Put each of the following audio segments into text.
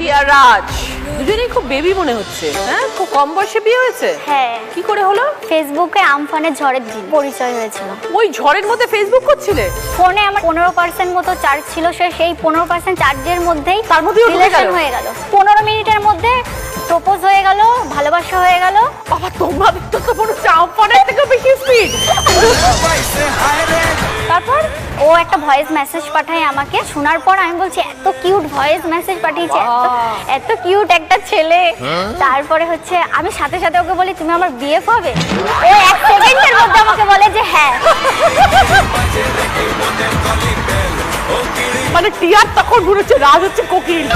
টিয়া রাজ দুজনেই খুব বেবি মনে হচ্ছে। হ্যাঁ, খুব কম বয়সে বিয়ে হয়েছে। হ্যাঁ। কি করে হলো? ফেসবুকে আমফানের ঝড়ের দিন পরিচয় হয়েছিল। ওই ঝড়ের মধ্যে ফেসবুক করছিলে? ফোনে আমার 15% মতো চার্জ ছিল, সেই 15% চার্জের মধ্যেই তার মধ্যেই রিলেশন হয়ে গেল। 15 মিনিটের মধ্যে প্রপোজ হয়ে গেল, ভালোবাসা হয়ে গেল। বাবা, তোমাদের তো মনে হচ্ছে আমফানের থেকে বেশি স্পিড। তারপর ও একটা ভয়েস মেসেজ পাঠায় আমাকে, শোনার পর আমি বলছি এত কিউট ভয়েস মেসেজ পাঠিয়েছে, এত কিউট একটা ছেলে। তারপরে হচ্ছে আমি সাথে সাথে ওকে বলি তুমি আমার বিএফ হবে। ও 1 সেকেন্ডের মধ্যে আমাকে বলে যে হ্যাঁ। মানে টিয়ার তখন মনে হচ্ছে রাজ হচ্ছে কোকিল।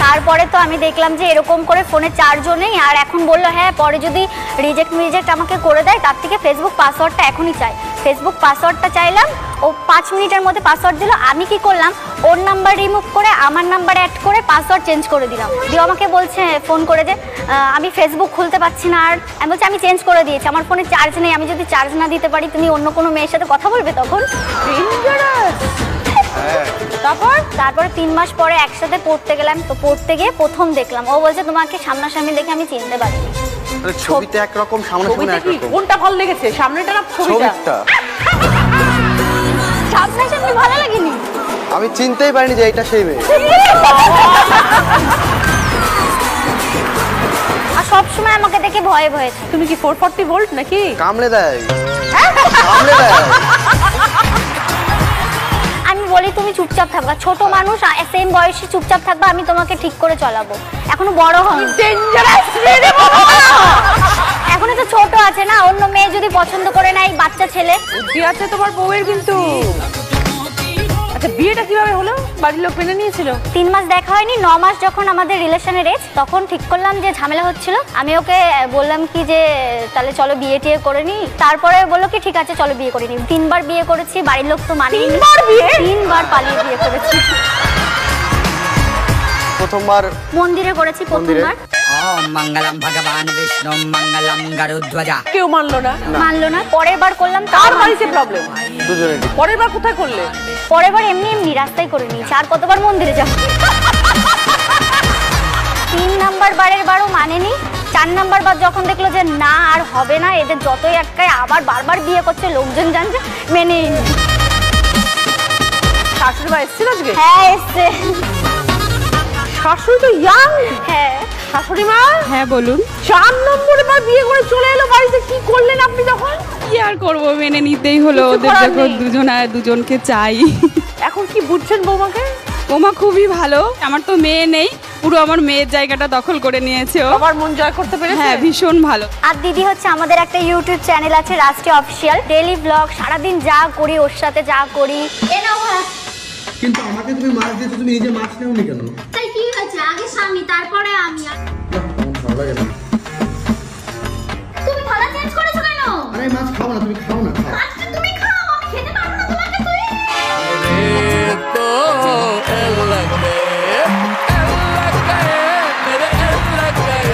তারপরে তো আমি দেখলাম যে এরকম করে ফোনে চার্জও নেই, আর এখন বললো হ্যাঁ পরে যদি রিজেক্ট আমাকে করে দেয় তার থেকে ফেসবুক পাসওয়ার্ডটা এখনই চাই। ফেসবুক পাসওয়ার্ডটা চাইলাম, ও 5 মিনিটের মধ্যে পাসওয়ার্ড দিল। আমি কি করলাম, ওর নাম্বার রিমুভ করে আমার নাম্বার অ্যাড করে পাসওয়ার্ড চেঞ্জ করে দিলাম। দিয়ে আমাকে বলছে ফোন করে যে আমি ফেসবুক খুলতে পারছি না। আর আমি বলছি আমি চেঞ্জ করে দিয়েছি, আমার ফোনে চার্জ নেই, আমি যদি চার্জ না দিতে পারি তুমি অন্য কোনো মেয়ের সাথে কথা বলবে তখন। তারপরে 3 মাস পরে একসাথে পড়তে গেলাম। তো পড়তে গিয়ে প্রথম দেখলাম, ও বলছে তোমাকে সামনাসামনি দেখে আমি চিনতে পারিনি। ছবিতে একরকম, সামনাসামনি একরকম। কোনটা ভালো লেগেছে, সামনেটা না ছবিটা? সামনাসামনি ভালো লাগেনি, আমি চিনতেই পারিনি যে এটা সেই মেয়ে। আর সবসময় আমাকে দেখে ভয়ে ভয়ে। তুমি কি 440 ভোল্ট নাকি? কামড়ে দেয়, কামড়ে দেয়। আমি বলি তুমি চুপচাপ থাকবা, ছোট মানুষ সেম বয়সে চুপচাপ থাকবা, আমি তোমাকে ঠিক করে চলাবো। এখনো বড় হন, এখনো তো ছোট আছে না, অন্য মেয়ে যদি পছন্দ করে না, এই বাচ্চা ছেলে। বুদ্ধি আছে তোমার বউয়ের কিন্তু। আচ্ছা, বিয়েটা কিভাবে হলো? বাড়ির লোক মেনে নিয়েছিল? 3 মাস দেখা হয়নি, 9 মাস যখন আমাদের রিলেশনের এজ, তখন ঠিক করলাম যে ঝামেলা হচ্ছিল। আমি ওকে বললাম কি যে তাহলে চলো বিয়ে টিয়ে করে নি। তারপরে বললো কি ঠিক আছে চলো বিয়ে করে নি। 3 বার বিয়ে করেছি, বাড়ির লোক তো মানেনি। 3 বার পালিয়ে বিয়ে করেছি। প্রথমবার মন্দিরে করেছি, প্রথমবার। ওম মঙ্গলম ভগবান বিষ্ণু মঙ্গলম গরুধ্বজা। কেউ মানলো না। পরের বার করলাম, তার বাড়িতে প্রবলেম। দুজনেরই। পরের বার কোথায় করলে? পরের বার এমনি রাস্তায় করে নিয়েছি। আর কতবার মন্দিরে যাব? 3 নাম্বার বারের বারও মানেনি। 4 নাম্বার বার যখন দেখলো যে না আর হবে না, এদের যতই আটকায় আবার বারবার বিয়ে করছে, লোকজন জানছে, মেনেই নি। শাশুড়ি মা এসেছিল আজকে? হ্যাঁ এসছে। শাশুড়ি তো ইয়াং। হ্যাঁ। শাশুড়ি মা? হ্যাঁ বলুন। 4 নম্বরে বার বিয়ে করে চলে এলো বাড়িতে, কি করলেন আপনি তখন? কি আর করবো, মেনে নিতেই হলো। ওদের যখন দুজনকে চাই। এখন কি বুঝছেন বৌমাকে? বৌমা খুবই ভালো। আমার তো মেয়ে নেই, পুরো আমার মেয়ের জায়গাটা দখল করে নিয়েছে ও। আমার মন জয় করতে পেরেছে। হ্যাঁ, ভীষণ ভালো। আর দিদি হচ্ছে আমাদের একটা ইউটিউব চ্যানেল আছে রাষ্ট্রীয় অফিসিয়াল, ডেইলি ব্লগ, সারাদিন যা করি ওর সাথে যা করি। কিন্তু আমাকে তুমি মাছ দিয়েছো, তুমি নিজে মাছ নেওনি কেন? তাই কি হয়েছে, আগে স্বামী তারপরে আমি। ভালো লাগে না। তুমি থালা চেঞ্জ করেছো কেন? আরে মাছ খাও না, তুমি খাও না। আজকে তুমি খাও, আমি খেতে পারবো না তোমাকে।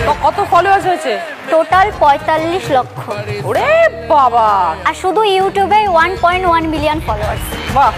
তুই কত ফলোয়ার্স হয়েছে? টোটাল 45 লক্ষ। ওরে বাবা! আর শুধু ইউটিউবে 1.1 মিলিয়ন ফলোয়ার্স। বাহ।